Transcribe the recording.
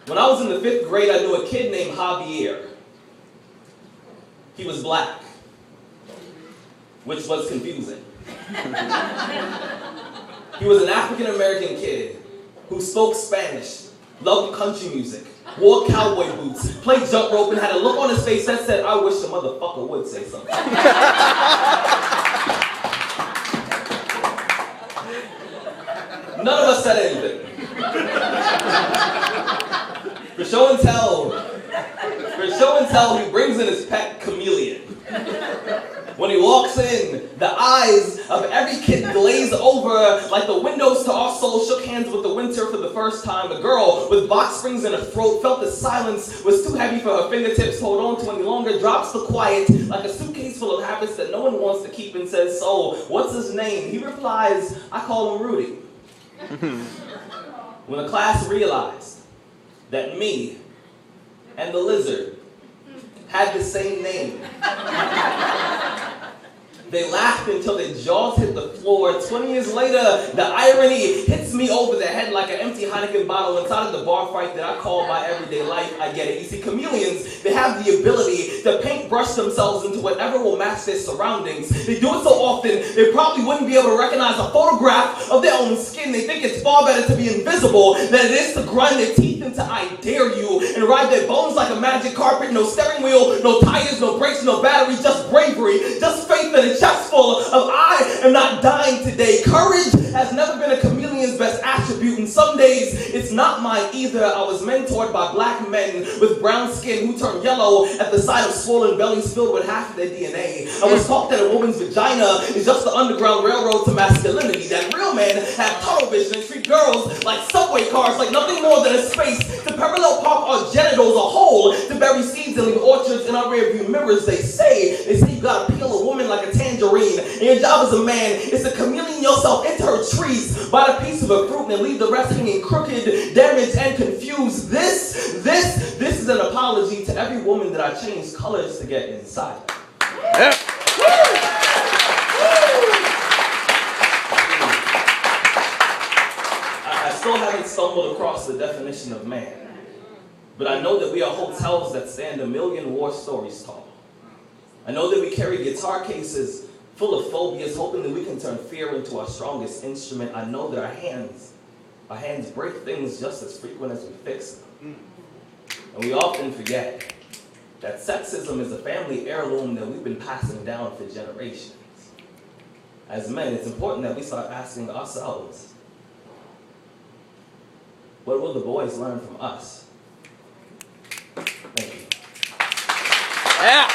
When I was in the 5th grade, I knew a kid named Javier. He was black, which was confusing. He was an African-American kid who spoke Spanish, loved country music, wore cowboy boots, played jump rope, and had a look on his face that said, "I wish a motherfucker would say something." None of us said anything. For show and tell, he brings in his pet Chameleon. When he walks in, the eyes of every kid glaze over like the windows to our soul shook hands with the winter for the first time. A girl with box springs in her throat felt the silence was too heavy for her fingertips to hold on to any longer, drops the quiet like a suitcase full of habits that no one wants to keep, and says, "So, what's his name?" He replies, "I call him Rudy." When the class realized that me and the lizard had the same name, they laughed until their jaws hit the floor. 20 years later, the irony hits me over the head like an empty Heineken bottle inside of the bar fight that I call my everyday life. I get it. You see, chameleons, they have the ability to paintbrush themselves into whatever will match their surroundings. They do it so often, they probably wouldn't be able to recognize a photograph of their own skin. They think it's far better to be invisible than it is to grind their teeth into "I dare you" and ride their bones like a magic carpet. No steering wheel, no tires, no brakes, no battery, just bravery, just faith and a chest full of "I am not dying today." Courage has never been a chameleon's best attribute, and some days it's not mine either. I was mentored by black men with brown skin who turn yellow at the sight of swollen bellies filled with half of their DNA. I was taught that a woman's vagina is just the underground railroad to masculinity, that real men have tunnel vision and treat girls like subway cars, like nothing more than a space to parallel park our genitals, a hole to bury seeds and leave orchards in our rearview mirrors. They say you gotta peel a woman like a tangerine, and your job as a man is to chameleon yourself into her trees, bite a piece of her fruit, and leave the rest hanging crooked, damaged, and confused. This is an apology to every woman that I changed colors to get inside. Yeah. I still haven't stumbled across the definition of man, but I know that we are hotels that stand a million war stories tall. I know that we carry guitar cases full of phobias, hoping that we can turn fear into our strongest instrument. I know that our hands break things just as frequent as we fix them. And we often forget that sexism is a family heirloom that we've been passing down for generations. As men, it's important that we start asking ourselves, what will the boys learn from us? Thank you. Yeah.